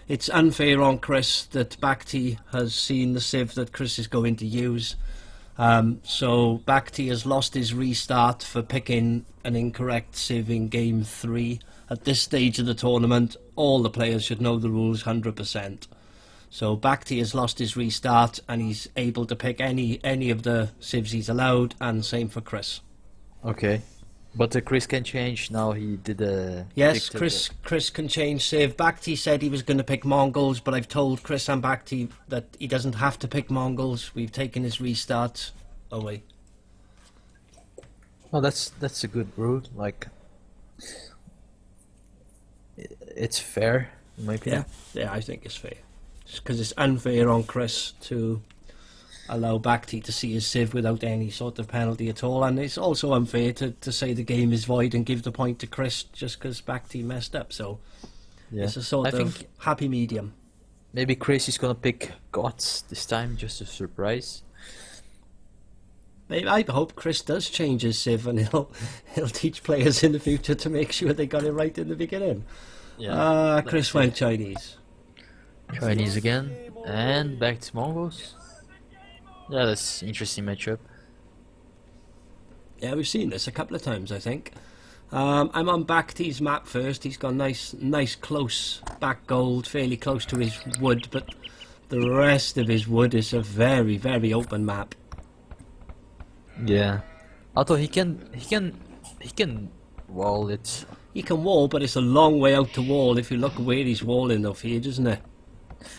It's unfair on Chris that BacT has seen the sieve that Chris is going to use. So BacT has lost his restart for picking an incorrect sieve in game 3. At this stage of the tournament, all the players should know the rules 100%. So BacT has lost his restart and he's able to pick any of the sieves he's allowed, and same for Chris. Okay. But Chris can change now. He did a Yes, Chris can change save. BacT said he was going to pick Mongols, but I've told Chris and BacT that he doesn't have to pick Mongols. We've taken his restart away. Oh, that's a good rule. Like, it's fair in my opinion. Yeah, I think it's fair. Because it's unfair on Chris to allow BacT to see his sieve without any sort of penalty at all, and it's also unfair to say the game is void and give the point to Chris just because BacT messed up. So Yeah. it's a sort of happy medium. Maybe Chris is gonna pick Gods this time, just a surprise. Maybe, I hope Chris does change his sieve and he'll teach players in the future to make sure they got it right in the beginning. Yeah. Chris went Chinese. Chinese again, and back to Mongols. Yeah, that's interesting matchup. Yeah, we've seen this a couple of times, I think. I'm on BacT's map first. He's got nice close back gold, fairly close to his wood, but the rest of his wood is a very open map. Yeah. Although he can wall it. He can wall, but it's a long way out to wall if you look where he's walling though, Feed, isn't it?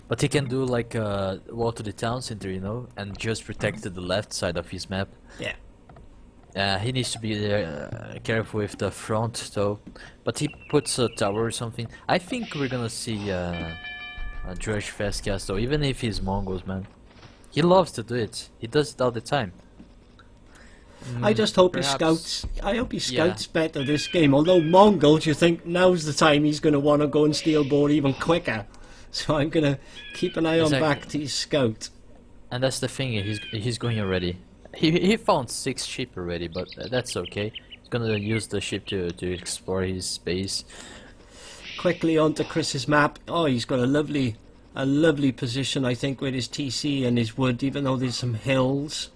But he can do like a wall to the town center, you know, and just protect the left side of his map. Yeah. He needs to be careful with the front though. But he puts a tower or something. I think we're gonna see a Drush fast cast though, even if he's Mongols, man. He loves to do it. He does it all the time. I just hope he scouts. I hope he scouts better this game. Although Mongols, you think now's the time he's going to want to go and steal board even quicker. So I'm going to keep an eye on BacT's scout. And that's the thing. He's going already. He found 6 sheep already, but that's okay. He's gonna use the ship to explore his base. Quickly onto Chris's map. Oh, he's got a lovely position, I think, with his TC and his wood, even though there's some hills.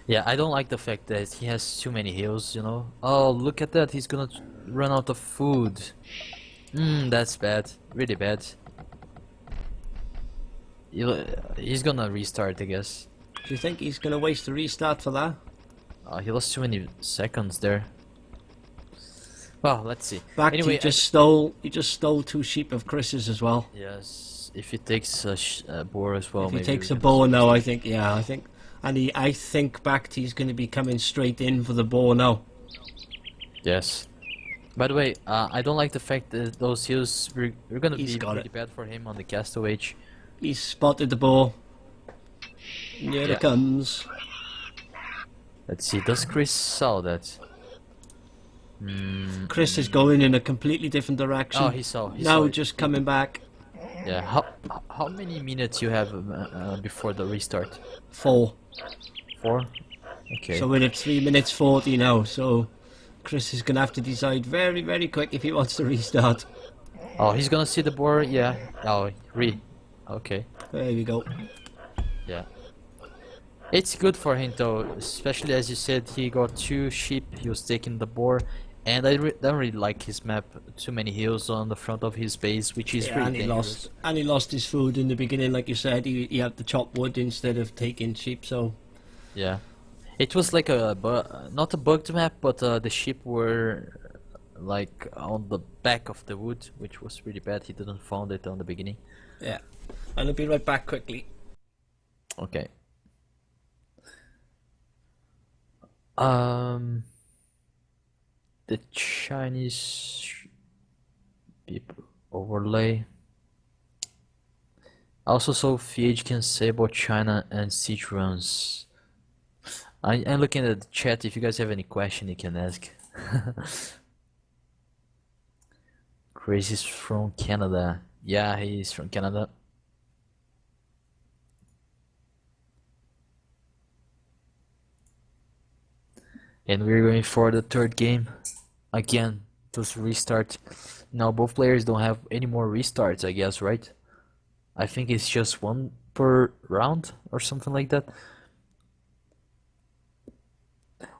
Yeah, I don't like the fact that he has too many hills, you know. Oh, look at that, he's gonna run out of food. That's bad, really bad. He's gonna restart, I guess. Do you think he's gonna waste a restart for that? He lost too many seconds there. Well, let's see. BacT Anyway, just stole 2 sheep of Chris's as well. Yes, if he takes a boar as well. If he maybe takes a boar now, I think I think BacT's going to be coming straight in for the boar now. Yes. By the way, I don't like the fact that those hills we're gonna be really bad for him on the Castaway. He's spotted the boar. Here it comes. Let's see, does Chris saw that? Chris is going in a completely different direction. Oh, he saw. Now just coming back. Yeah. How many minutes you have before the restart? 4. 4. Okay. So we're at 3 minutes 40 now. So Chris is gonna have to decide very quick if he wants to restart. Oh, he's gonna see the boar. Yeah. Oh, Okay. There we go. Yeah. It's good for him though, especially as you said, he got 2 sheep. He was taking the boar. And I don't really like his map. Too many hills on the front of his base, which is really dangerous. And he lost his food in the beginning, like you said. He had to chop wood instead of taking sheep. So yeah, it was like not a bugged map, but the sheep were like on the back of the wood, which was really bad. He didn't find it on the beginning. yeah, and I'll be right back quickly. Okay. The Chinese people overlay. I also saw Fiage can say about China and siege runs. I'm looking at the chat. If you guys have any question, you can ask. Chris is from Canada. Yeah, he is from Canada. And we're going for the 3rd game again. those restart. Now both players don't have any more restarts, I guess, right? I think it's just one per round or something like that.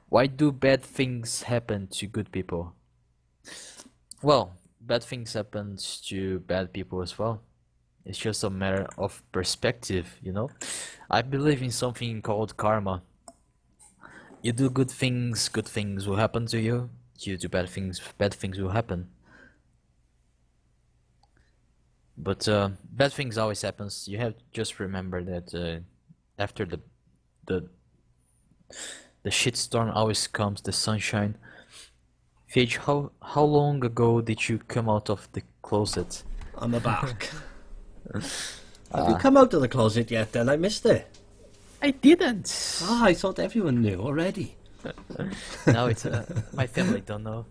Why do bad things happen to good people? Well, bad things happen to bad people as well. It's just a matter of perspective, you know? I believe in something called karma. You do good things will happen to you. You do bad things will happen. But bad things always happens. You have to just remember that after the the shitstorm always comes the sunshine. Phage, how long ago did you come out of the closet? I'm back. Have you come out of the closet yet then? I missed it. I didn't. Ah, I thought everyone knew already. No, it's my family don't know.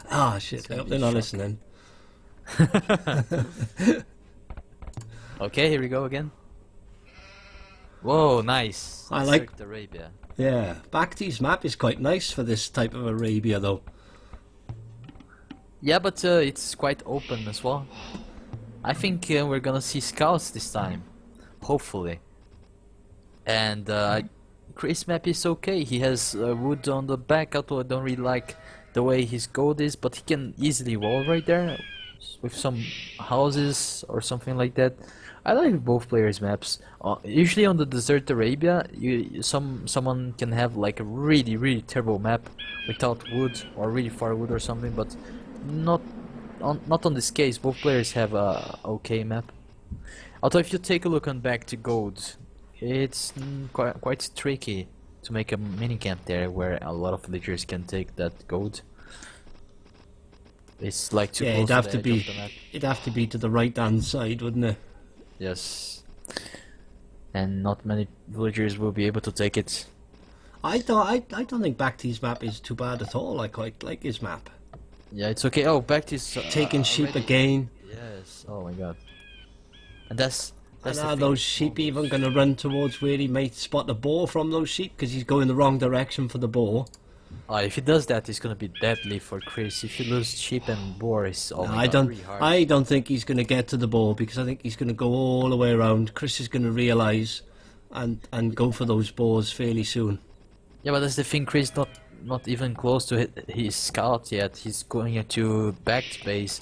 Ah, shit. I hope they're not listening. Okay, here we go again. Whoa, nice. I like- Circuit Arabia. Yeah, BacT's map is quite nice for this type of Arabia though. Yeah, but it's quite open as well. I think we're gonna see scouts this time, hopefully. And Chris' map is okay. He has wood on the back, although I don't really like the way his gold is, but he can easily wall right there with some houses or something like that. I like both players' maps. Usually on the Desert Arabia, someone can have like a really terrible map without wood or really far wood or something, but not on this case. Both players have a okay map. Although if you take a look on back to gold, it's quite tricky to make a mini camp there where a lot of villagers can take that gold. It's like too Yeah, close it'd have to to the edge be. of the map. It'd have to be to the right hand side, wouldn't it? Yes. And not many villagers will be able to take it. I don't think BacT's map is too bad at all. I quite like his map. Yeah, it's okay. Oh, back to Taking sheep already. again. Yes. Oh my god. And that's And the are thing those with sheep Mongols. even going to run towards where he might spot the boar from those sheep? Because he's going the wrong direction for the boar. Oh, if he does that, it's gonna be deadly for Chris. If you lose sheep and boar, it's oh No, my god, really hard. I don't think he's going to get to the boar because I think he's going to go all the way around. Chris is going to realise and go for those boars fairly soon. Yeah, but that's the thing. Chris not even close to his scout yet. He's going into BacT base,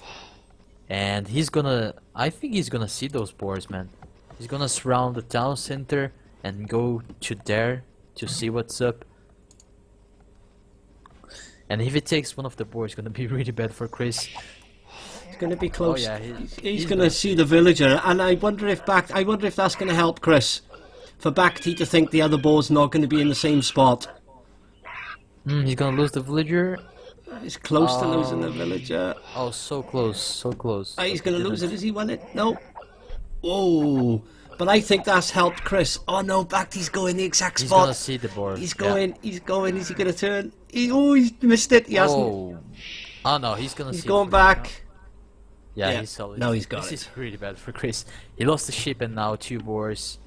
and he's gonna. I think he's gonna see those boars, man. He's gonna surround the town center and go to there to see what's up. And if it takes one of the boars, it's gonna be really bad for Chris. He's going to be close. Oh yeah, he's going to see the villager, and I wonder if that's going to help Chris for BacT to think the other boar's not going to be in the same spot. He's gonna lose the villager. He's close to losing the villager. Oh, so close, so close. He's But he going to lose it. didn't. Has he won it? No. Oh, but I think that's helped Chris. Oh no, BacT's going the exact He's spot. gonna see the boar. He's yeah. going. He's going. Is he going to turn? He's missed it. He hasn't. Oh no, he's gonna He's see. going it for you now. back. Yeah, Yeah, he's solid. now he's got This it. is really bad for Chris. He lost the ship and now 2 boars.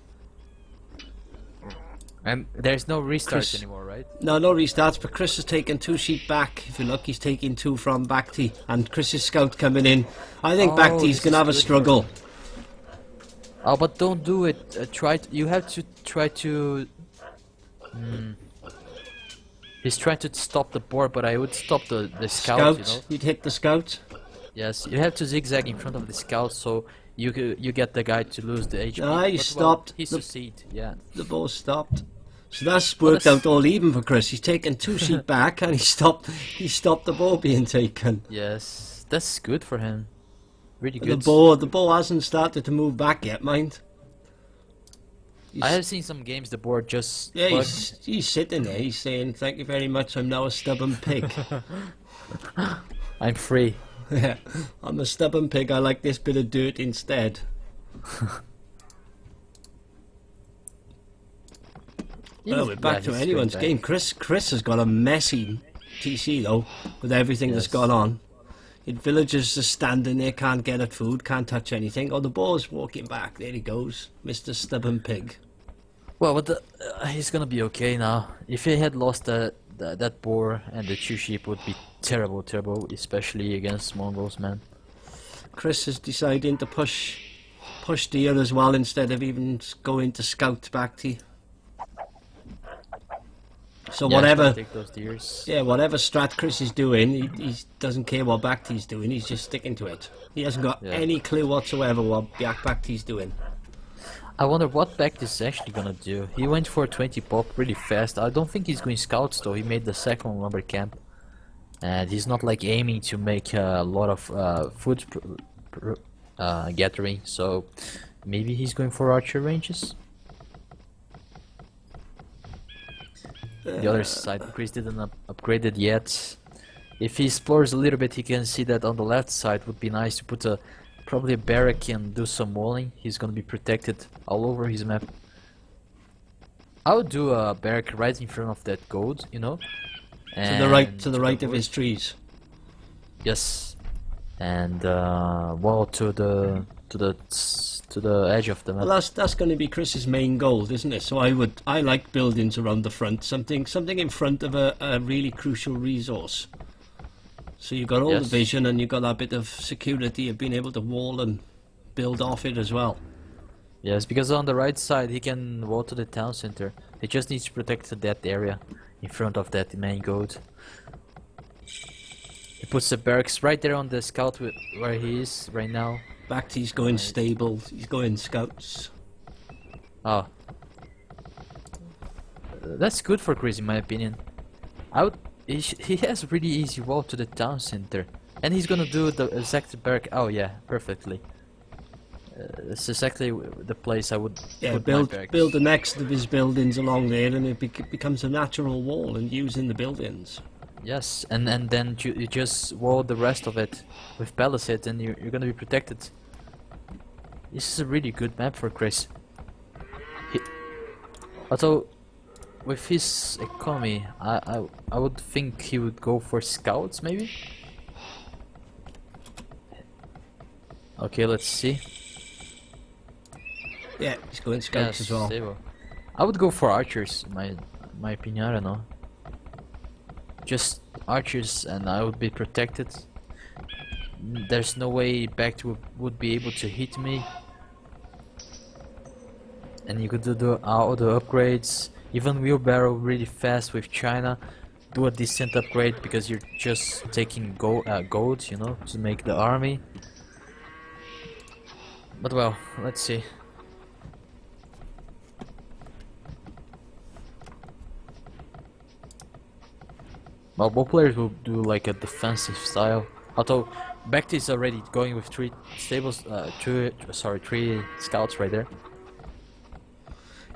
And there's no restart Chris- anymore, right? No restarts, but Chris has taken 2 sheep back. If you look, he's taking 2 from BacT, and Chris's scout coming in. I think Oh, BacT's this going to is have a good for struggle. Oh, but don't do it. You have to try to. He's trying to stop the boar, but I would stop the scout. You know. You'd hit the scout. Yes, you have to zigzag in front of the scout so you get the guy to lose the HP. Ah, he But, stopped. He succeed. Yeah. The ball stopped. So that's worked out all even for Chris. He's taken 2 sheep back, and he stopped the ball being taken. Yes, that's good for him. Really The good. ball hasn't started to move back yet, mind. I have seen some games the board just. Yeah, bug- he's sitting there. He's saying, "Thank you very much. I'm now a stubborn pig." I'm free. Yeah, I'm a stubborn pig. I like this bit of dirt instead. Well, we're back to he's anyone's straight game. back. Chris has got a messy TC though, with everything that's Yes. gone on. Villagers just standing there, can't get at food, can't touch anything. Oh, the boar's walking back. There he goes, Mr. Stubborn Pig. Well, but he's gonna be okay now. If he had lost that boar and the 2 sheep would be terrible, terrible, especially against Mongols, man. Chris is deciding to push deer as well instead of even going to scout BacT. So Yeah, he's gonna whatever, take those deers. yeah, whatever strat Chris is doing, he doesn't care what BacT's doing. He's just sticking to it. He hasn't got Yeah. any clue whatsoever what BacT's doing. I wonder what BacT is actually gonna do. He went for 20 pop really fast. I don't think he's going scouts though. He made the second lumber camp, and he's not like aiming to make a lot of food gathering. So maybe he's going for archer ranges. The other side, Chris didn't upgrade it yet. If he explores a little bit, he can see that on the left side would be nice to put a probably a barrack and do some walling. He's gonna be protected all over his map. I would do a barrack right in front of that gold, you know. To the right of his trees. Yes, and wall to the edge of the map. Well, that's going to be Chris's main goal, isn't it? So I like buildings around the front, something in front of a really crucial resource. So you've got all the Yes. vision, and you've got that bit of security of being able to wall and build off it as well. Yes, because on the right side he can wall to the town center. He just needs to protect that area in front of that main gold. He puts the barracks right there on the scout where he is right now. BacT's going stable. He's going scouts. Oh. That's good for Chris in my opinion. He has really easy wall to the town center. And he's gonna do the exact barrack. Oh yeah, perfectly. It's exactly the place I would put my barracks. Build the next of his buildings along there, and it becomes a natural wall and using the buildings. Yes, and then you just wall the rest of it with palisades and you're gonna be protected. This is a really good map for Chris. Although, with his economy, I would think he would go for scouts maybe? Okay, let's see. Yeah, he's going scouts as well. Stable. I would go for archers, my opinion, I don't know. Just archers and I would be protected. There's no way BacT would be able to hit me. And you could do all the upgrades. Even wheelbarrow really fast with China. Do a decent upgrade because you're just taking gold, you know, to make the army. But well, let's see. Well, both players will do like a defensive style. Although BacT is already going with three scouts right there.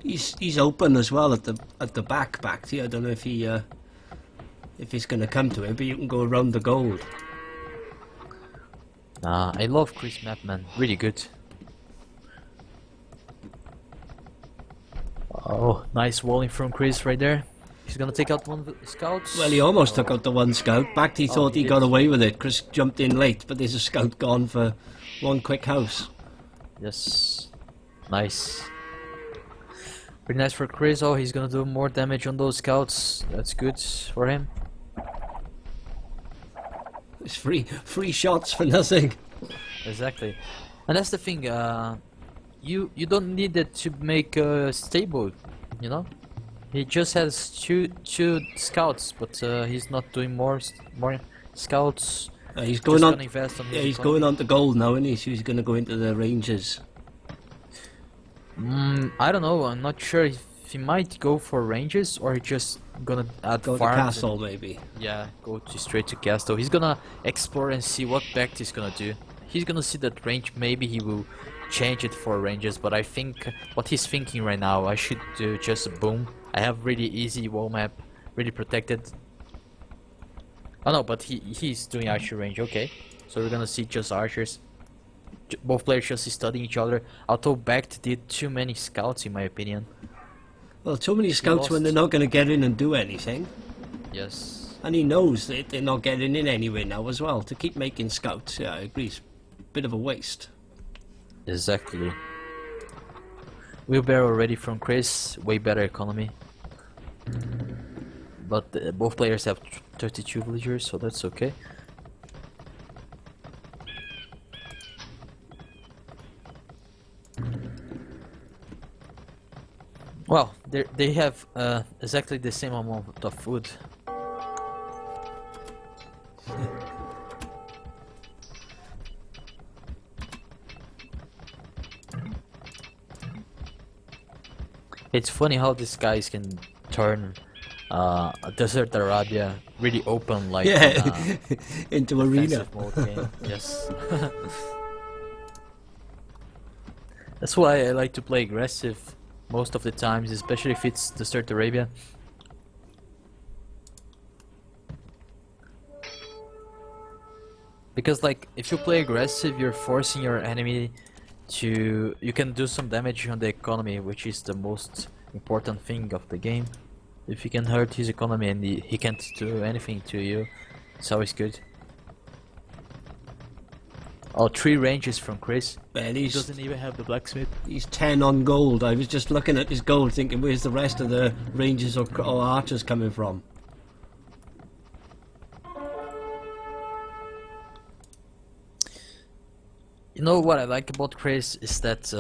He's open as well at the back BacT. I don't know if he's going to come to it, but you can go around the gold. Nah, I love Chris map, man. Really good. Oh, nice walling from Chris right there. He's gonna take out one of the scouts. Well, he almost took out the one scout. BacT thought he got away with it. Chris jumped in late, but there's a scout gone for one quick house. Yes. Nice. Pretty nice for Chris. Oh, he's gonna do more damage on those scouts. That's good for him. It's free shots for nothing. Exactly. And that's the thing, you don't need it to make a stable, you know? He just has two scouts, but he's not doing more scouts. He's going on. Invest on Yeah, he's going on to gold now, isn't he? So he's going to go into the ranges. I don't know. I'm not sure if he might go for ranges or he just gonna add Go to farms castle, maybe. Yeah, go straight to castle. He's gonna explore and see what BacT is gonna do. He's gonna see that range. Maybe he will change it for ranges, but I think what he's thinking right now, I should do just a boom. I have really easy wall map, really protected. Oh no, but he's doing archer range. Okay, so we're gonna see just archers. Both players just studying each other. Although BacT did too many scouts, in my opinion. Well, too many scouts when they're not going to get in and do anything. Yes. And he knows that they're not getting in anywhere now as well. To keep making scouts, yeah, I agree. It's a bit of a waste. Exactly. Wheelbarrow ready from Chris. Way better economy. but both players have 32 villagers, so that's okay. Well, they have exactly the same amount of food. It's funny how these guys can turn Desert Arabia really open, like Yeah, into arena. defensive mode game. Yes. That's why I like to play aggressive most of the times, especially if it's Desert Arabia. Because like if you play aggressive, you're forcing your enemy to you can do some damage on the economy, which is the most important thing of the game. If you can hurt his economy and he can't do anything to you, it's always good. Oh, 3 ranges from Chris. Well, He doesn't even have the blacksmith. he's 10 on gold. I was just looking at his gold thinking, where's the rest of the rangers or archers coming from? You know what I like about Chris is that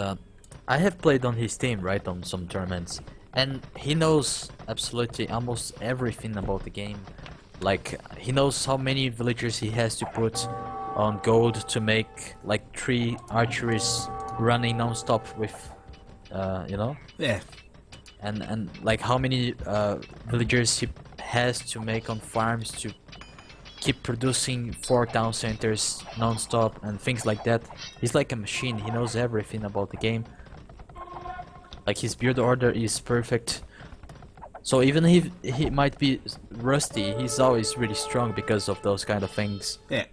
I have played on his team, right, on some tournaments, and he knows absolutely almost everything about the game. Like, he knows how many villagers he has to put on gold to make like 3 archeries running non-stop with, you know, Yeah. and like how many villagers he has to make on farms to keep producing 4 town centers non-stop and things like that. He's like a machine. He knows everything about the game. Like his build order is perfect. So even if he might be rusty, he's always really strong because of those kind of things. Yeah.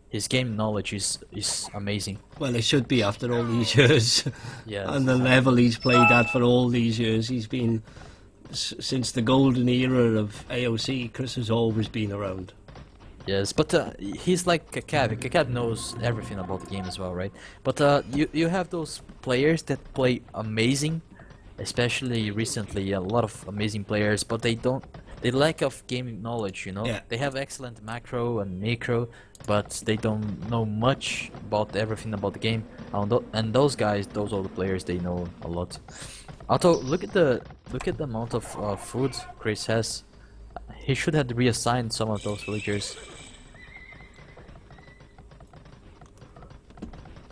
His game knowledge is amazing. Well, it should be after all these years. Yes. And the level he's played at for all these years. He's been, since the golden era of AOC, Chris has always been around. Yes, but he's like Kakab. Kakab knows everything about the game as well, right? But you have those players that play amazing, especially recently. A lot of amazing players, but they lack of game knowledge. You know, Yeah. they have excellent macro and micro, but they don't know much about everything about the game. And those guys, those are the players. They know a lot. Although look at the amount of food Chris has. He should have reassigned some of those villagers.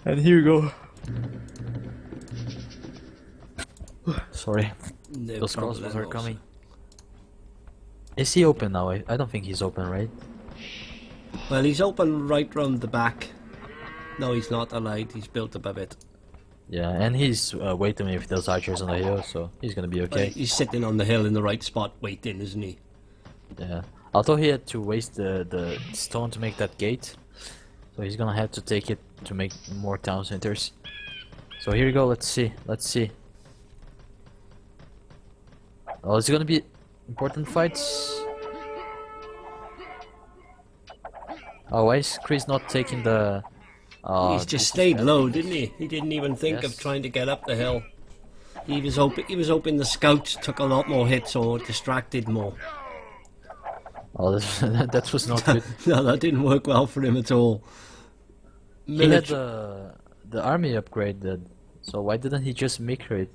And here you go. Sorry, No those crossbows are problemos. coming. Is he open now? I don't think he's open, right? Well, he's open right round the back. No, he's not allied. He's built above it. Yeah, and he's waiting with those archers on the hill, so he's gonna be okay. He's sitting on the hill in the right spot waiting, isn't he? Yeah. Although he had to waste the stone to make that gate, so he's gonna have to take it to make more town centers. So here you go. Let's see. Let's see. Oh, it's gonna be important fights. Oh, why is Chris not taking the? He's just stayed low, didn't he? He didn't even think Yes. of trying to get up the hill. He was hoping the scouts took a lot more hits or distracted more. Oh, that was not good. No, that didn't work well for him at all. He had Military, the army upgraded, so why didn't he just micro it?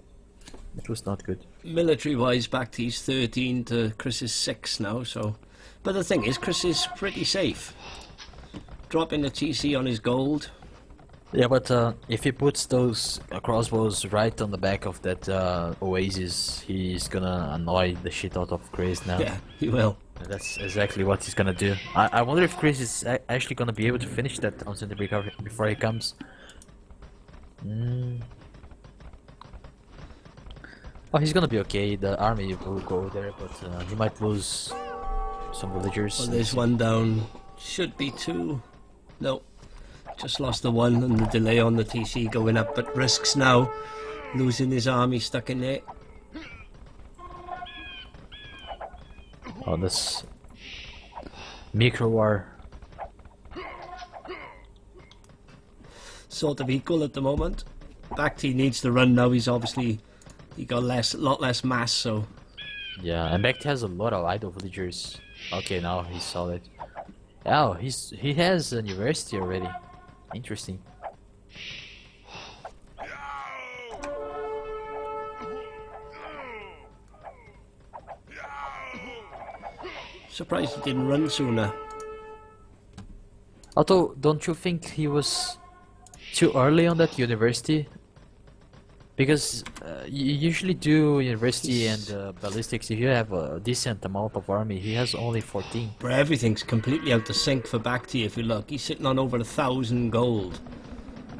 It was not good. military-wise, BacT's 13 to Chris's 6 now. So, but the thing is, Chris is pretty safe. Dropping the TC on his gold. Yeah, but if he puts those crossbows right on the back of that oasis, he's gonna annoy the shit out of Chris now. Yeah, he will. That's exactly what he's gonna do. I wonder if Chris is actually gonna be able to finish that on center recovery before he comes. Oh, he's gonna be okay. The army will go there, but he might lose some villagers. Well, there's one down. Should be 2. No, just lost the 1 and the delay on the TC going up, but risks now losing his army stuck in there. Oh, this micro war. Sort of equal at the moment. BacT needs to run now. He got lot less mass, so Yeah, and BacT has a lot of idle villagers. Okay, now he's solid. Oh, he has a university already. Interesting. Surprised he didn't run sooner. Although, don't you think he was too early on that university? Because you usually do university and ballistics if you have a decent amount of army. He has only 14. But everything's completely out of sync for BacT if you look. He's sitting on over 1,000 gold.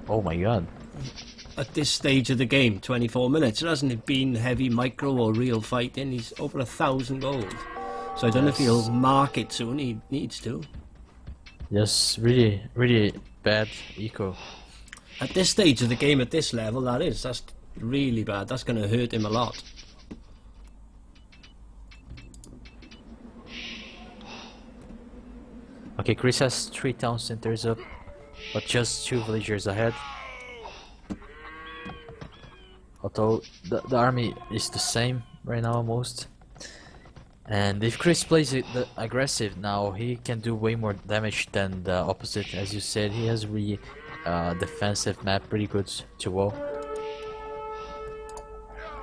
Oh my god. At this stage of the game, 24 minutes. It hasn't been heavy micro or real fighting. He's over 1,000 gold. So I don't know if he'll mark it soon. He needs to. Yes, really, really bad eco. At this stage of the game, at this level, that's really bad. That's going to hurt him a lot. Okay, Chris has 3 town centers up, but just 2 villagers ahead. Although the army is the same right now almost. And if Chris plays it aggressive now, he can do way more damage than the opposite. As you said, he has really defensive map, pretty good to wall.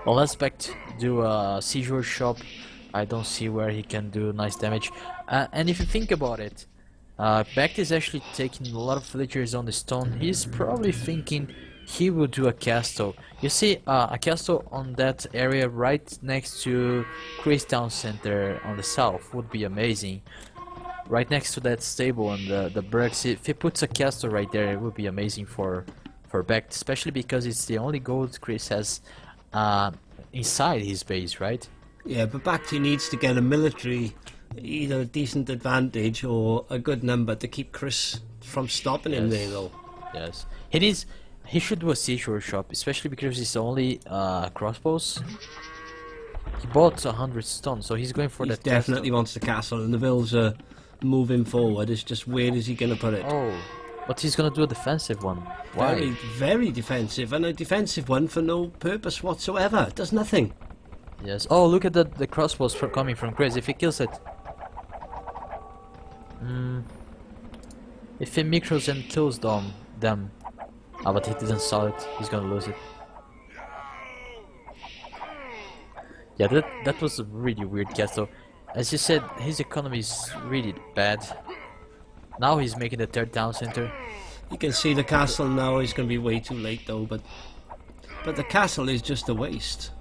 Unless BacT do a siege workshop, I don't see where he can do nice damage. And if you think about it, BacT is actually taking a lot of villagers on the stone. He's probably thinking he will do a castle. You see a castle on that area right next to Chris Town Center on the south would be amazing. Right next to that stable and the barracks. If he puts a castle right there, it would be amazing for BacT, especially because it's the only gold Chris has inside his base, right? Yeah, but BacT needs to get a military, either a decent advantage or a good number to keep Chris from stopping him there, though. Yes, he should do a siege workshop, especially because it's only crossbows. He bought 100 stone, so he's going for He that. definitely wants the castle, and the vills are moving forward. It's just where is he going to put it? Oh, but he's gonna do a defensive one. Why? Very, very defensive, and a defensive one for no purpose whatsoever. It does nothing. Yes. Oh, look at the crossbows coming from Chris. If he kills it, if he micros and kills them. Ah, but he didn't saw it. He's gonna lose it. Yeah, that was a really weird castle. As you said, his economy is really bad. Now he's making the 3rd town center. You can see the castle now. It's going to be way too late, though. But the castle is just a waste,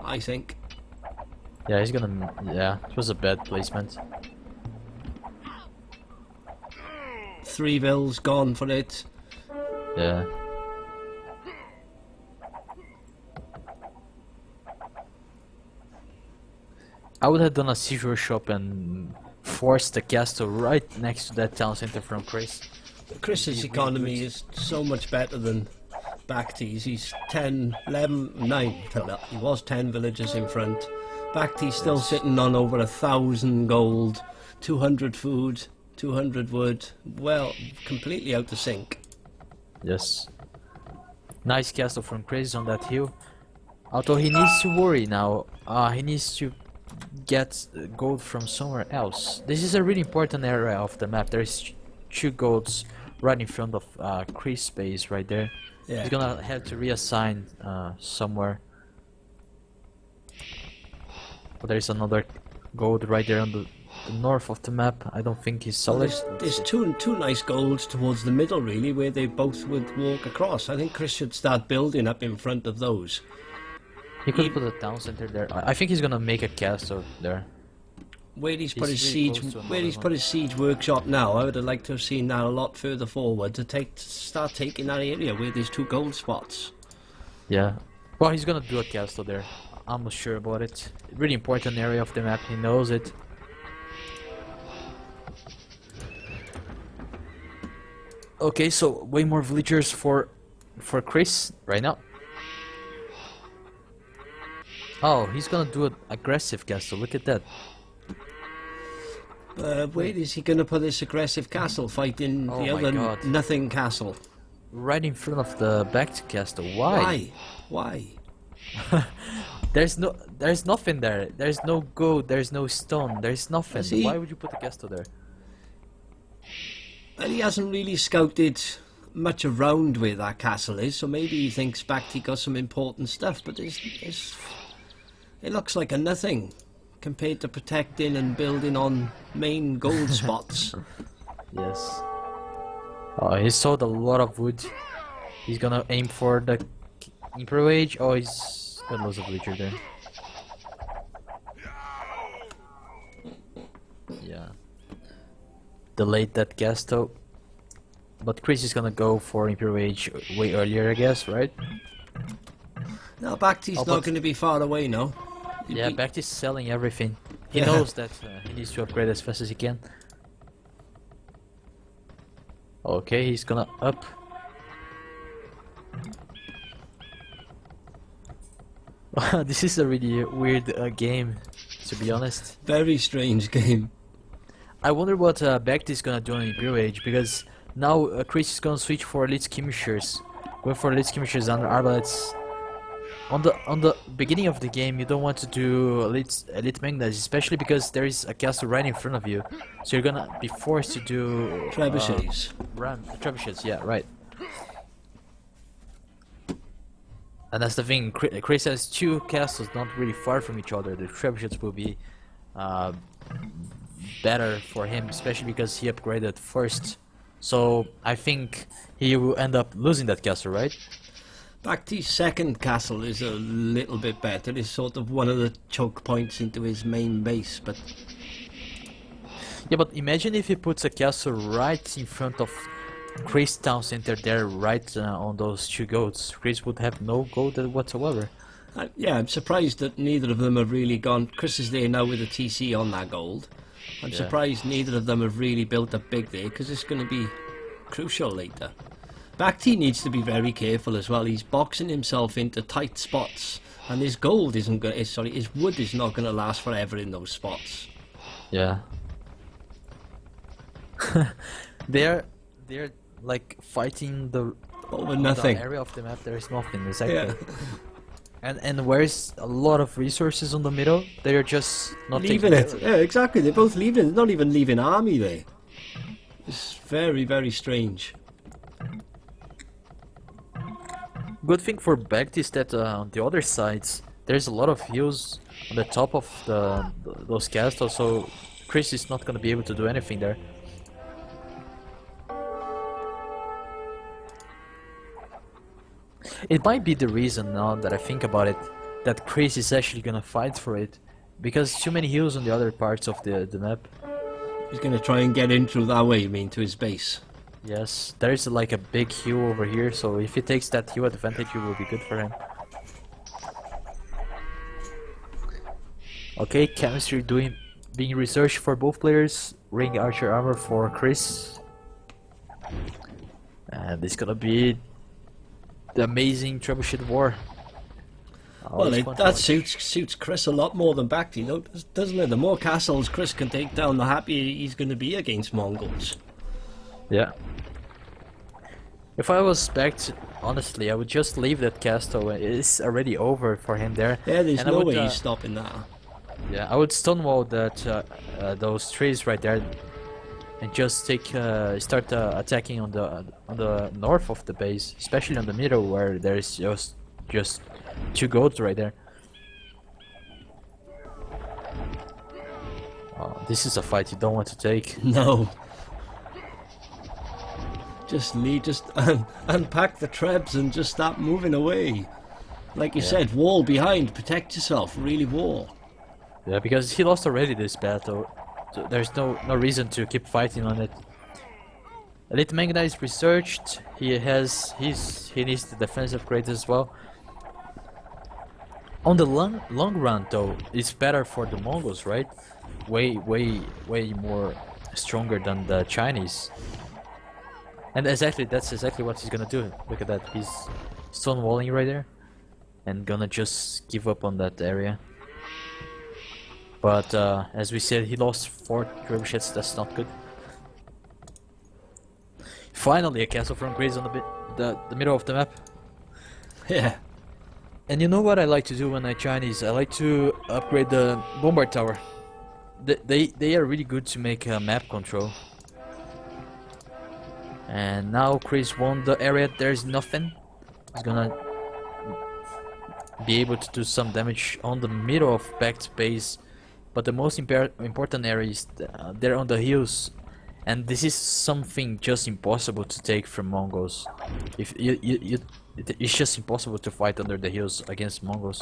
I think. Yeah, he's gonna. Yeah, it was a bad placement. 3 vills gone for it. Yeah. I would have done a siege workshop and forced the castle right next to that town center from Chris. Chris's economy is so much better than BacT's. He's 10, 11, 9. He was 10 villages in front. BacT's still sitting on over 1,000 gold, 200 food, 200 wood. Well, completely out of sync. Yes. Nice castle from Chris on that hill. Although he needs to worry now. He needs to get gold from somewhere else. This is a really important area of the map. There's 2 golds right in front of Chris' base right there. Yeah. He's gonna have to reassign somewhere. But there's another gold right there on the north of the map. I don't think he's solid. There's two nice golds towards the middle, really, where they both would walk across. I think Chris should start building up in front of those. He could put a town center there. I think he's gonna make a castle there. Where he's put his really siege, close to where he's another put his siege workshop now, I would have liked to have seen that a lot further forward to start taking that area where there's 2 gold spots. Yeah. Well, he's gonna do a castle there. I'm not sure about it. Really important area of the map. He knows it. Okay, so way more villagers for Chris right now. Oh, he's gonna do an aggressive castle. Look at that. Where is he going to put this aggressive castle fighting Oh the my other God. nothing castle? Right in front of the BacT castle. Why? Why? There's nothing there. There's no gold, there's no stone, there's nothing. See? Why would you put a castle there? Well, he hasn't really scouted much around where that castle is, so maybe he thinks BacT got some important stuff, but it looks like a nothing compared to protecting and building on main gold spots. Yes. Oh, he sawed a lot of wood. He's gonna aim for the Imperial Age. Oh, he's got lots of villager there. Yeah. Delayed that gas though. But Chris is gonna go for Imperial Age way earlier, I guess, right? No, BacT's not going to be far away now. Yeah, BacT is selling everything. He knows that he needs to upgrade as fast as he can. Okay, he's gonna up. This is a really weird game, to be honest. Very strange game. I wonder what BacT is gonna do on Imperial Age, because now Chris is gonna switch for elite skirmishers. Going for elite skirmishers under arbalets. On the beginning of the game, you don't want to do elite magnets, especially because there is a castle right in front of you. So you're gonna be forced to do Trebuchets. Trebuchets, yeah, right. And that's the thing. Chris has two castles not really far from each other. The trebuchets will be better for him, especially because he upgraded first. So I think he will end up losing that castle, right? BacT's second castle is a little bit better. It's sort of one of the choke points into his main base, but... Yeah, but imagine if he puts a castle right in front of Chris town center there, right on those two goats. Chris would have no gold whatsoever. Yeah, I'm surprised that neither of them have really gone... Chris is there now with a TC on that gold. I'm surprised neither of them have really built up big there, because it's going to be crucial later. BacT needs to be very careful as well. He's boxing himself into tight spots, and his gold isn't going. His wood is not going to last forever in those spots. Yeah. they're like fighting the over nothing. The area of the map. There is nothing exactly. Yeah. And where's a lot of resources on the middle, they're just not leaving it. Yeah, exactly. They're both leaving. They're not even leaving army there. It's very, very strange. Good thing for BacT is that on the other sides there's a lot of hills on the top of those castles, so Chris is not gonna be able to do anything there. It might be the reason, now that I think about it, that Chris is actually gonna fight for it, because too many hills on the other parts of the map. He's gonna try and get in through that way, you mean, to his base? Yes, there's like a big hill over here, so if he takes that hill advantage, it will be good for him. Okay, chemistry being researched for both players. Ring archer armor for Chris. And it's gonna be the amazing trebuchet war. Well, that suits Chris a lot more than BacT, though, doesn't it? The more castles Chris can take down, the happier he's going to be against Mongols. Yeah. If I was BacT, honestly, I would just leave that castle. It's already over for him there. Yeah, there's no way he's stopping that. Yeah, I would stonewall those trees right there, and just start attacking on the north of the base, especially on the middle where there is just two goats right there. Oh, this is a fight you don't want to take. No. Just unpack the trebs and just start moving away. Like you said, wall behind, protect yourself, really wall. Yeah, because he lost already this battle, so there's no reason to keep fighting on it. Elite Magna is researched. He needs the defense upgrade as well. On the long run though, it's better for the Mongols, right? Way more stronger than the Chinese. And that's exactly what he's gonna do. Look at that, he's stonewalling right there, and gonna just give up on that area. But as we said, he lost 4 trebuchets. That's not good. Finally, a castle from Grace on the middle of the map. Yeah. And you know what I like to do when I Chinese? I like to upgrade the bombard tower. They are really good to make map control. And now Chris won the area. There's nothing. He's gonna be able to do some damage on the middle of BacT base. But the most important area is there on the hills, and this is something just impossible to take from Mongols. If it's just impossible to fight under the hills against Mongols.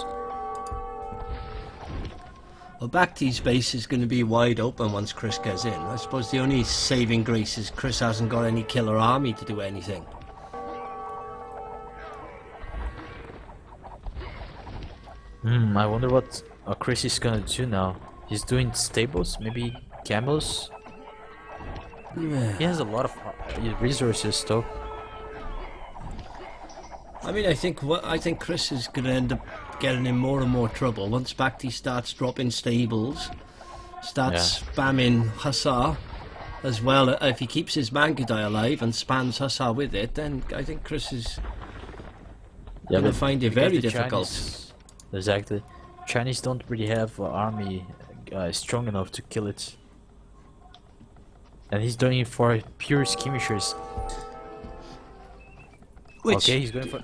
Well, BacT's base is going to be wide open once Chris gets in. I suppose the only saving grace is Chris hasn't got any killer army to do anything. I wonder what Chris is gonna do now. He's doing stables, maybe camels. Yeah. He has a lot of resources though. I mean, I think Chris is going to end up getting in more and more trouble once BacT starts dropping stables, starts spamming Hussar as well. If he keeps his Mangudai alive and spams Hussar with it, then I think Chris is going to find it very difficult. Exactly. Chinese don't really have an army strong enough to kill it. And he's doing it for pure skirmishers. Okay, he's going for...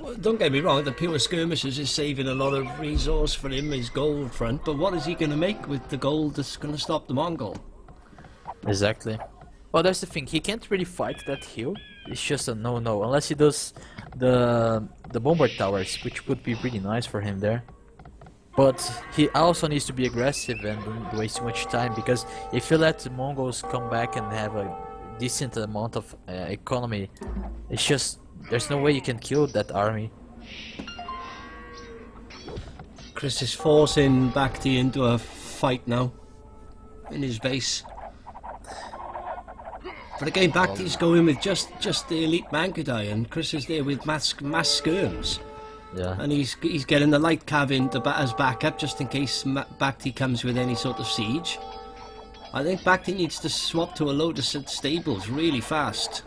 Well, don't get me wrong, the pure skirmishers is saving a lot of resource for him, his gold front, but what is he going to make with the gold that's going to stop the Mongol? Exactly. Well, that's the thing, he can't really fight that hill. It's just a no-no, unless he does the bombard towers, which would be really nice for him there. But he also needs to be aggressive and don't waste too much time, because if you let the Mongols come back and have a decent amount of economy, it's just, there's no way you can kill that army. Chris is forcing BacT into a fight now in his base. But again, BacT's going with just the elite Mangudai, and Chris is there with mass skirms. Yeah. And he's getting the light cav in as backup just in case BacT comes with any sort of siege. I think BacT needs to swap to a load of stables really fast.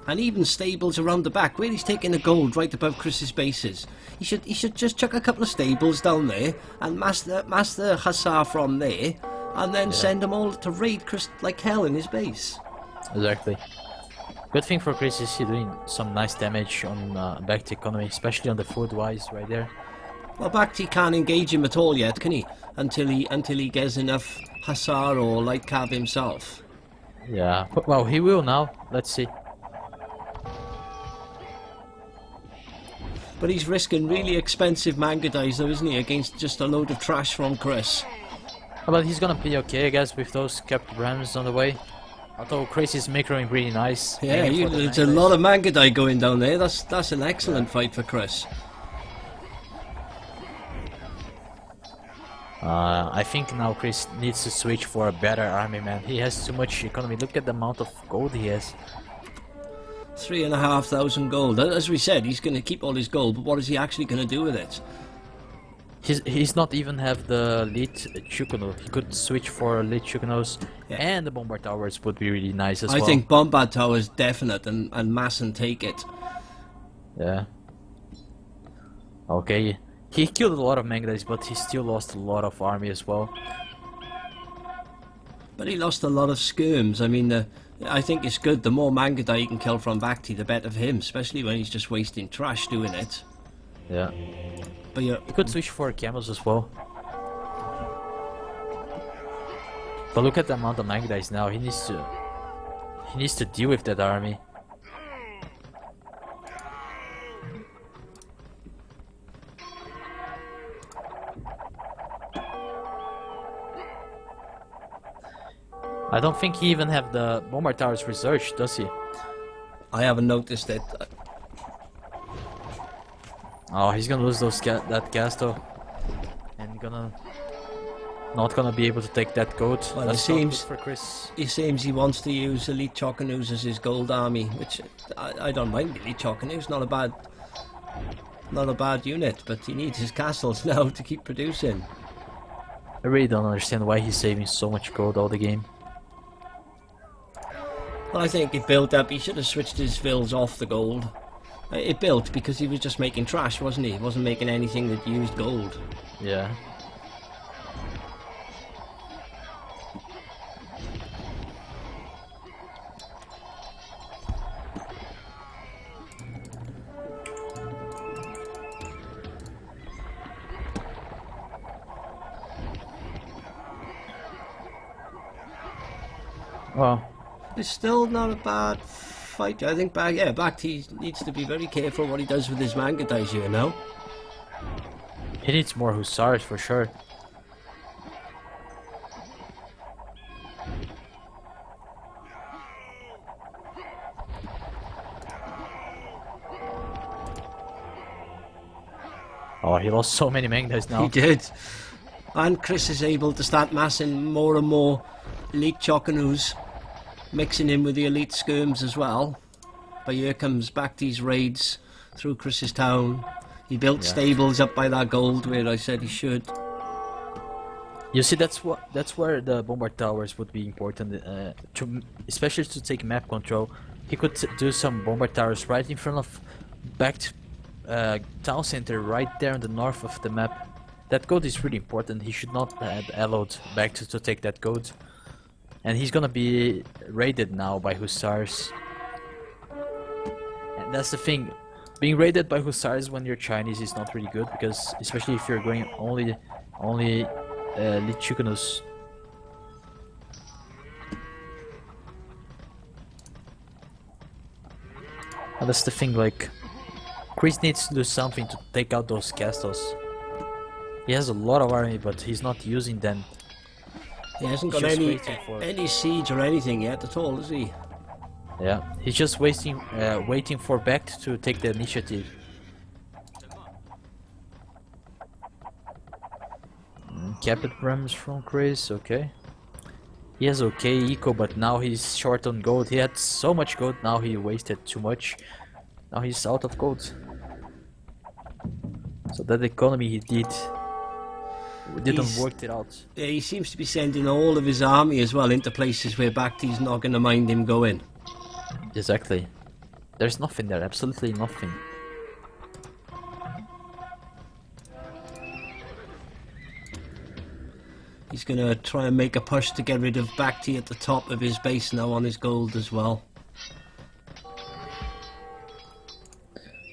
And even stables around the back, where he's taking the gold right above Chris's bases. He should just chuck a couple of stables down there and mass the Hussar from there, and then send them all to raid Chris like hell in his base. Exactly. Good thing for Chris is he's doing some nice damage on BacT economy, especially on the food wise right there. Well, BacT can't engage him at all yet, can he? Until he gets enough Hussar or light cav himself. Yeah, well, he will now. Let's see. But he's risking really expensive Mangudais though, isn't he, against just a load of trash from Chris. But he's gonna be okay, I guess, with those kept rams on the way. Although Chris is macroing really nice. Yeah, there's a lot of Mangudai going down there. That's an excellent fight for Chris. I think now Chris needs to switch for a better army, man. He has too much economy. Look at the amount of gold he has. 3,500 gold. As we said, he's going to keep all his gold, but what is he actually going to do with it? He's not even have the lead Chukuno. He could switch for lead Chukunos, and the bombard towers would be really nice as well. I think bombard towers definite, and mass and take it. Yeah. Okay. He killed a lot of Mangudais, but he still lost a lot of army as well. But he lost a lot of skirms. I mean, I think it's good. The more Mangudai he can kill from BacT, the better for him, especially when he's just wasting trash doing it. Yeah. But yeah, he could switch for camels as well. But look at the amount of Mangudais now. He needs to deal with that army. I don't think he even have the bombard towers researched, does he? I haven't noticed it. Oh, he's gonna lose those that gas though, and not gonna be able to take that gold. Well, That's it seems for Chris. It seems he wants to use elite Chokanus as his gold army, which I don't mind. Elite Chokanus, not a bad unit, but he needs his castles now to keep producing. I really don't understand why he's saving so much gold all the game. Well, I think it built up. He should have switched his vills off the gold. It built because he was just making trash, wasn't he? He wasn't making anything that used gold. Yeah. Well, It's still not a bad fight. I think BacT needs to be very careful what he does with his manga dice here now. he needs more hussars for sure. Oh, he lost so many mangas now. He did. And Chris is able to start massing more and more elite Chocanoos, mixing in with the elite skirms as well. But here comes BacT's raids through Chris's town. He built stables up by that gold where I said he should. You see, that's where the bombard towers would be important, especially to take map control. He could do some bombard towers right in front of BacT town center, right there in the north of the map. That gold is really important. He should not have allowed BacT to take that gold. And he's gonna be raided now by hussars. And that's the thing. Being raided by hussars when you're Chinese is not really good, because especially if you're going only Lichukanus. And that's the thing, like, Chris needs to do something to take out those castles. He has a lot of army, but he's not using them. He hasn't got Just any waiting for- any siege or anything yet at all, is he? Yeah, he's just waiting for BacT to take the initiative. Captain Rams from Chris, okay. He has okay eco, but now he's short on gold. He had so much gold, now he wasted too much. Now he's out of gold. So that economy he didn't work it out. Yeah, he seems to be sending all of his army as well into places where BacT's not going to mind him going. Exactly. There's nothing there, absolutely nothing. He's going to try and make a push to get rid of BacT at the top of his base now on his gold as well.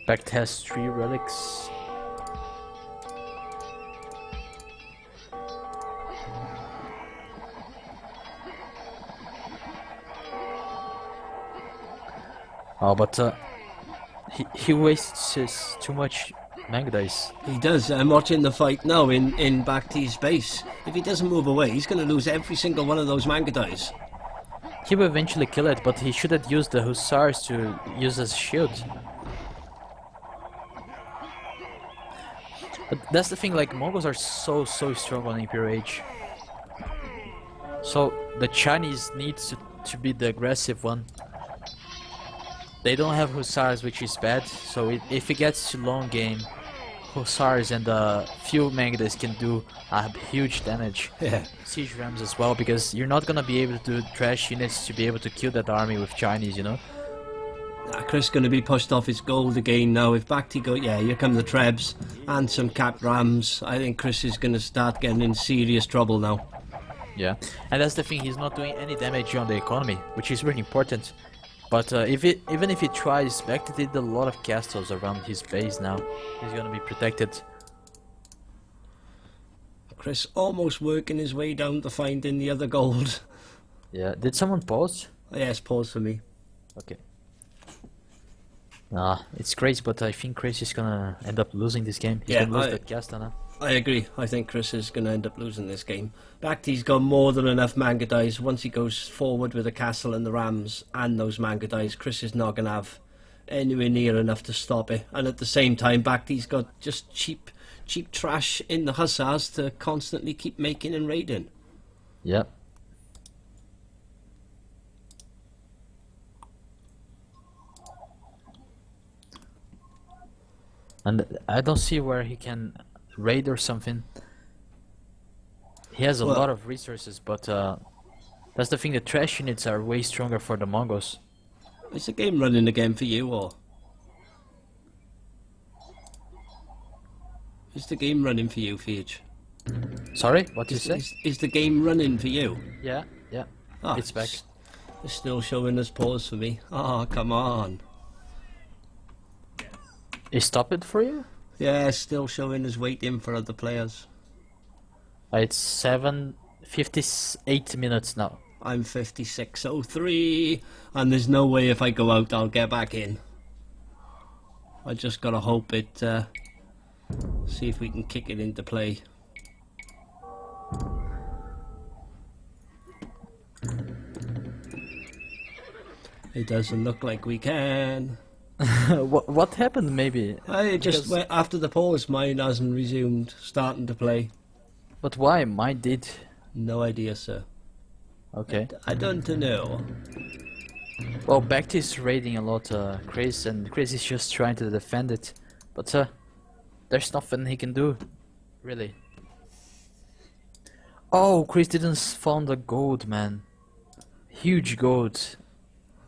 BacT has 3 relics. Oh, but he wastes too much manga dice. He does. I'm watching the fight now in BacT's base. If he doesn't move away, he's going to lose every single one of those manga dice. He will eventually kill it, but he should have used the hussars to use as shield. But that's the thing, like, Mongols are so strong on Imperial Age. So the Chinese needs to be the aggressive one. They don't have hussars, which is bad, so if it gets to long game, hussars and a few mangas can do huge damage. Yeah. Siege rams as well, because you're not gonna be able to do trash units to be able to kill that army with Chinese, you know? Chris going to be pushed off his gold again now. If BacT go, yeah, here come the Trebs and some capped rams. I think Chris is going to start getting in serious trouble now. Yeah, and that's the thing, he's not doing any damage on the economy, which is really important. But even if he tries, BacT did a lot of castles around his base now. He's gonna be protected. Chris almost working his way down to finding the other gold. Yeah, did someone pause? Yes, pause for me. Okay. It's crazy, but I think Chris is gonna end up losing this game. He's gonna lose that castle now. I agree. I think Chris is going to end up losing this game. BacT's got more than enough manga dice. Once he goes forward with the castle and the rams and those manga dice, Chris is not going to have anywhere near enough to stop it. And at the same time, BacT's got just cheap trash in the hussars to constantly keep making and raiding. Yep. And I don't see where he can raid or something. He has a lot of resources, but that's the thing, the trash units are way stronger for the Mongols. Is the game running again for you, or? Is the game running for you, Feige? Sorry, what you Is, say? is the game running for you? Yeah, yeah. Ah, It's back. It's still showing us pause for me. Oh, come on. It stopped it for you? Yeah, it's still showing us waiting for other players. It's 7:58 minutes now. I'm 56:03, and there's no way if I go out I'll get back in. I just gotta hope it, see if we can kick it into play. It doesn't look like we can. What happened maybe? I just went after the pause, mine hasn't resumed starting to play. But why? Mine did. No idea, sir. Okay. I don't know. Well, BacT is raiding a lot Chris, and Chris is just trying to defend it. But there's nothing he can do, really. Oh, Chris didn't found the gold, man. Huge gold.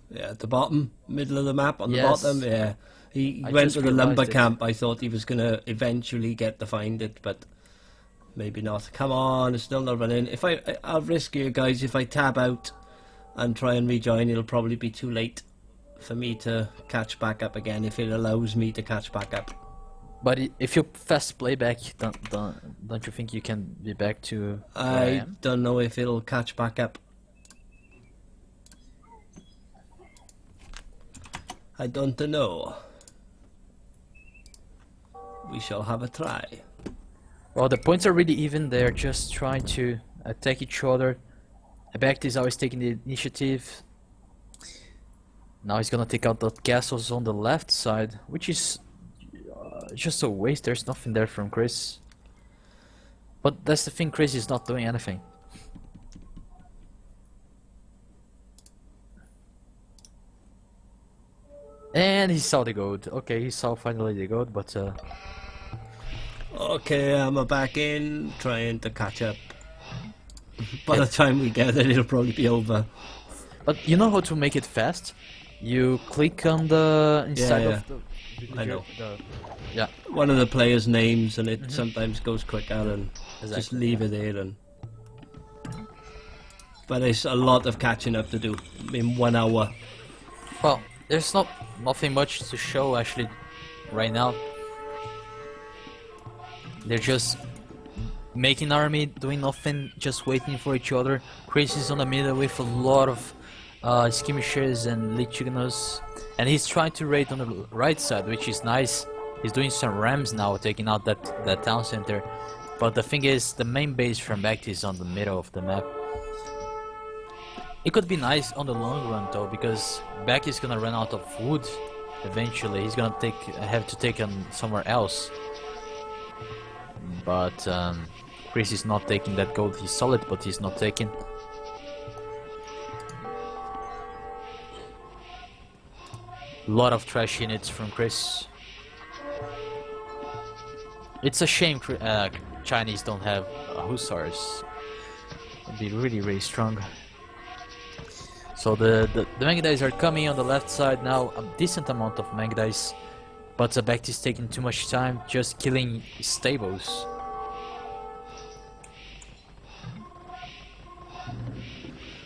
Yeah, at the bottom, middle of the map, on Yes. the bottom, yeah. He I went just to the lumber realised it. camp. I thought he was going to eventually get to find it, but maybe not. Come on, it's still not running. I'll risk you guys, if I tab out and try and rejoin, it'll probably be too late for me to catch back up again, if it allows me to catch back up. But if you fast playback, don't you think you can be back to where I I am? don't know if it'll catch back up. I don't know. We shall have a try. Well, the points are really even. They're just trying to attack each other. BacT is always taking the initiative. Now he's gonna take out the castles on the left side, which is just a waste. There's nothing there from Chris. But that's the thing, Chris is not doing anything. And he saw the gold. Okay, he saw finally the gold, but Okay, I'm back in, trying to catch up. By the time we get there, it'll probably be over. but you know how to make it fast? You click on the inside Yeah, of the I know. yeah. One of the players' names, and it sometimes goes quicker, and just Exactly. leave it there. And but it's a lot of catching up to do in 1 hour. Well, there's nothing much to show actually right now. They're just making army, doing nothing, just waiting for each other. Chris is on the middle with a lot of skirmishers and Lichiganos, and he's trying to raid on the right side, which is nice. He's doing some rams now, taking out that town center. But the thing is, the main base from BacT is on the middle of the map. It could be nice on the long run though, because BacT is gonna run out of wood eventually. He's gonna have to take him somewhere else. But Chris is not taking that gold. He's solid, but he's not taking. Lot of trash units from Chris. It's a shame Chinese don't have hussars. It'd be really, really strong. So the Mangdais are coming on the left side now, a decent amount of Mangdais, but the BacT is taking too much time, just killing stables.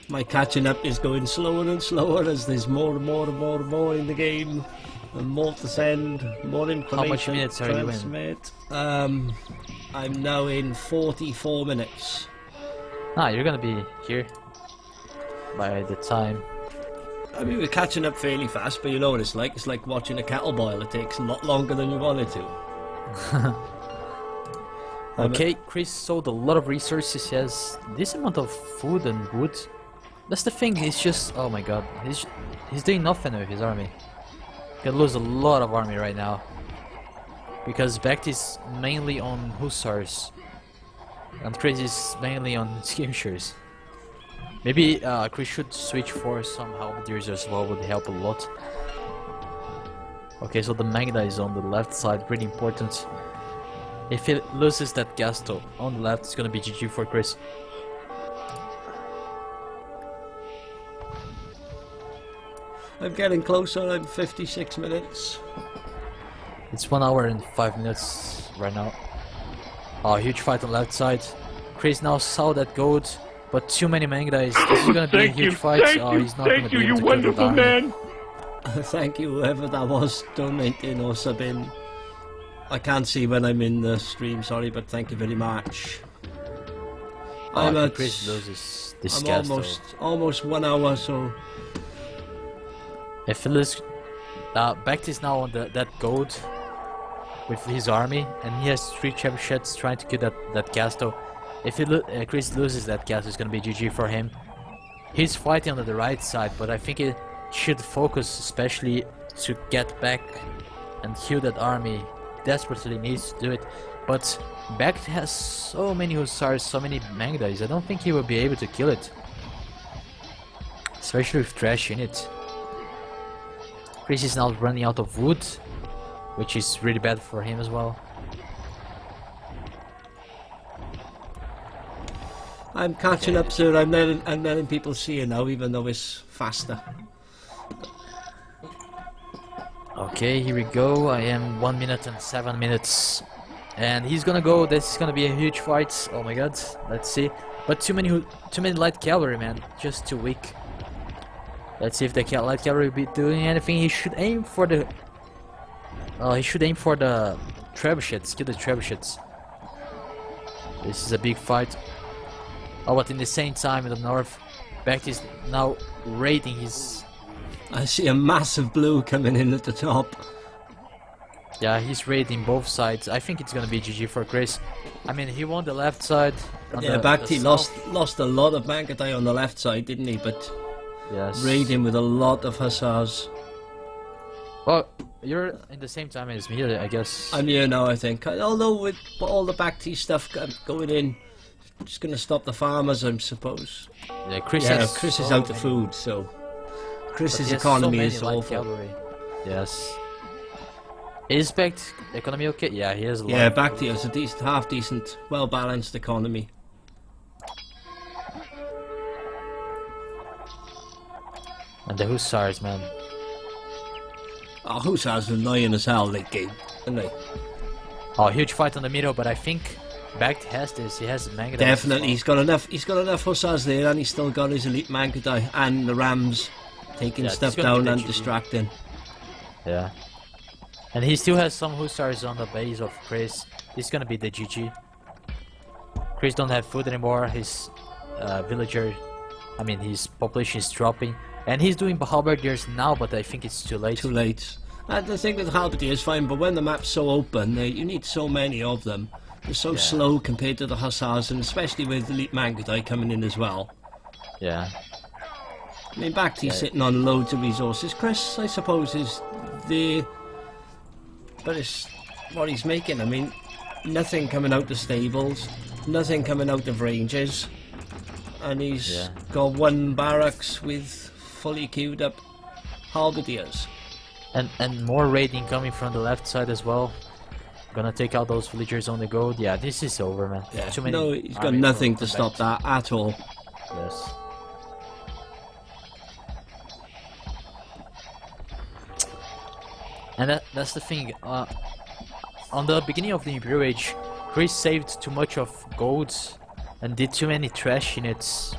My catching up is going slower and slower as there's more and more and more and more in the game, and more to send, more information. How much minutes are you in? transmit. I'm now in 44 minutes. Ah, you're gonna be here by the time. I mean, we're catching up fairly fast, but you know what it's like. It's like watching a kettle boil. It takes a lot longer than you want it to. Okay, Chris sold a lot of resources. He has this amount of food and wood. That's the thing. He's just, oh my god, he's doing nothing with his army. He can lose a lot of army right now because BacT is mainly on hussars and Chris is mainly on skirmishers. Maybe Chris should switch for some halberdiers as well, would help a lot. Okay, so the Magda is on the left side, really important. If he loses that Gasto on the left, it's gonna be GG for Chris. I'm getting closer. I'm 56 minutes. It's 1 hour and 5 minutes right now. Oh, huge fight on left side. Chris now saw that gold, but too many Mangdais. This is gonna be a huge fight. Oh, he's not gonna be able to kill the army. Thank you, whoever that was, donating or subbing. I can't see when I'm in the stream, sorry, but thank you very much. I'm at... Chris loses this I'm castle. almost 1 hour, so... If it is... BacT is now on that gold with his army, and he has 3 trebuchets trying to kill that castle. If Chris loses that castle, it's gonna be GG for him. He's fighting on the right side, but I think he should focus especially to get back and heal that army. Desperately needs to do it, but BacT has so many hussars, so many Mangdais. I don't think he will be able to kill it, especially with trash in it. Chris is now running out of wood, which is really bad for him as well. I'm catching up, sir. I'm letting people see it now, even though it's faster. Okay, here we go. I am 1 minute and 7 minutes, and he's gonna go. This is gonna be a huge fight. Oh my god, let's see. But too many light cavalry, man. Just too weak. Let's see if the light cavalry will be doing anything. He should aim for the. He should aim for the trebuchets. Kill the trebuchets. This is a big fight. Oh, but in the same time in the north, BacT is now raiding his. I see a massive blue coming in at the top. Yeah, he's raiding both sides. I think it's gonna be GG for Chris. I mean, he won the left side. Yeah, BacT lost a lot of Mangdai on the left side, didn't he? But yes, raiding with a lot of hussars. Well, you're in the same time as me, I guess. I'm here now, I think. Although with all the BacT stuff going in, just gonna stop the farmers, I suppose. Yeah, Chris is out of food, so Chris's economy is awful. Cavalry. Yes. Is BacT economy okay? Yeah, he has a lot. Yeah, BacT has a half decent, well balanced economy. And the hussars, man. Oh, Hussars are annoying as hell late game, aren't they? Oh, huge fight on the middle, but I think BacT has this. He has Mangdai. Definitely, he's got enough Hussars there, and he's still got his elite Mangdai and the Rams taking stuff down and distracting. Yeah. And he still has some hussars on the base of Chris. This is gonna be the GG. Chris don't have food anymore. His his population is dropping. And he's doing halberdiers now, but I think it's too late. Too late. And the thing with halberdiers is fine, but when the map's so open, you need so many of them. They're so slow compared to the hussars, and especially with elite Mangdai coming in as well. Yeah. I mean, BacT's sitting on loads of resources. Chris, I suppose, is the... But it's what he's making. I mean, nothing coming out of stables, nothing coming out of ranges, and he's got 1 barracks with fully queued up halberdiers. And more raiding coming from the left side as well. Gonna take out those villagers on the go. Yeah, this is over, man. Yeah. Too many. No, he's got nothing to stop that at all. Yes. And that's the thing. On the beginning of the Imperial Age, Chris saved too much of gold and did too many trash units,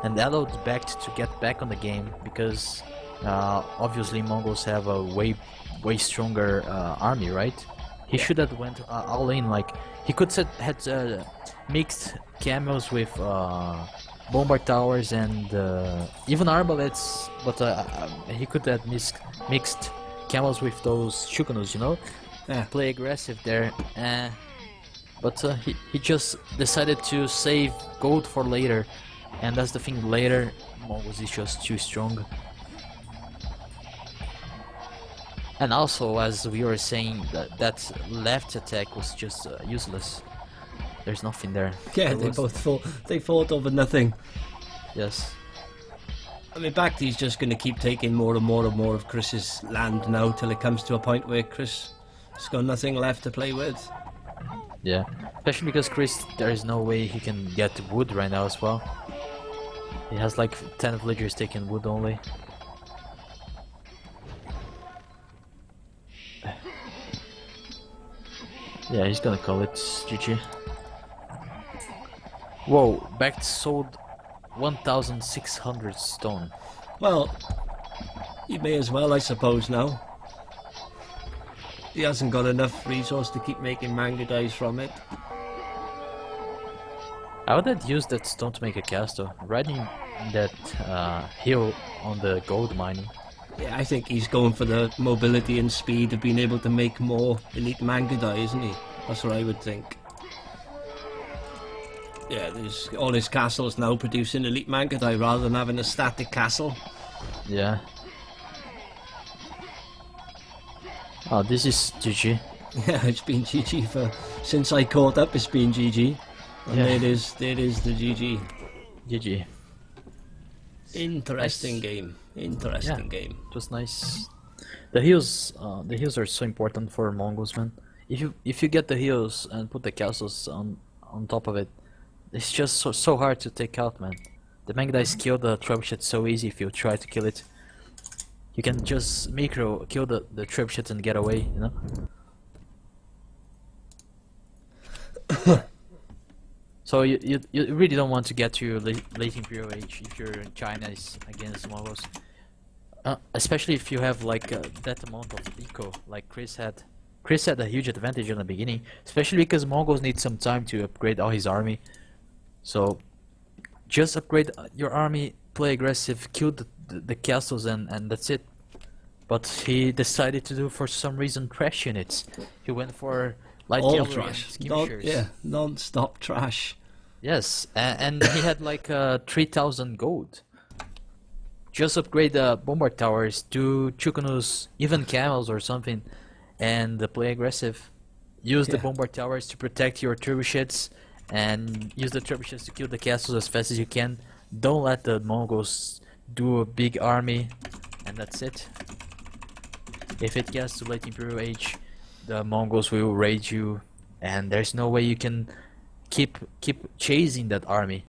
and that allowed BacT to get back on the game because obviously Mongols have a way stronger army, right? He should have went all in. Like he could had mixed camels with bombard towers and even arbalets, but he could have mixed camels with those shukanus, you know? Yeah. Play aggressive there. But he just decided to save gold for later, and that's the thing. Later, Mongols is just too strong. And also, as we were saying, that left attack was just useless. There's nothing there. Yeah, they fought over nothing. Yes. I mean, BacT's just going to keep taking more and more and more of Chris's land now till it comes to a point where Chris has got nothing left to play with. Yeah, especially because Chris, there is no way he can get wood right now as well. He has like 10 villagers taking wood only. Yeah, he's gonna call it GG. Whoa, BacT sold 1,600 stone. Well, he may as well, I suppose, now. He hasn't got enough resource to keep making manga dies from it. I would have used that stone to make a castle, riding that hill on the gold mining. Yeah, I think he's going for the mobility and speed of being able to make more elite manga die, isn't he? That's what I would think. Yeah, there's all his castles now producing elite manga die rather than having a static castle. Yeah. Oh, this is GG. Yeah, it's been GG for since I caught up. It's been GG, and Yeah. there it is the GG. GG. Interesting Nice. game. Interesting game. It was nice. The hills are so important for Mongols, man. If you get the hills and put the castles on top of it, it's just so hard to take out, man. The Mangdais kill the trebuchet so easy if you try to kill it. You can just micro kill the trebuchet and get away, you know. So you really don't want to get to late Imperial Age if you're China is against Mongols. Especially if you have like that amount of eco like Chris had. Chris had a huge advantage in the beginning, especially because Mongols need some time to upgrade all his army. So just upgrade your army, play aggressive, kill the castles, and that's it. But he decided to do, for some reason, trash units. He went for light All cavalry trash. and skirmishers. Yeah, non-stop trash. Yes, and he had like 3,000 gold. Just upgrade the bombard towers to Chukunus, even camels or something, and play aggressive. Use the Yeah. bombard towers to protect your trebuchets, and use the trebuchets to kill the castles as fast as you can. Don't let the Mongols do a big army, and that's it. If it gets to late Imperial Age, the Mongols will raid you, and there's no way you can keep chasing that army.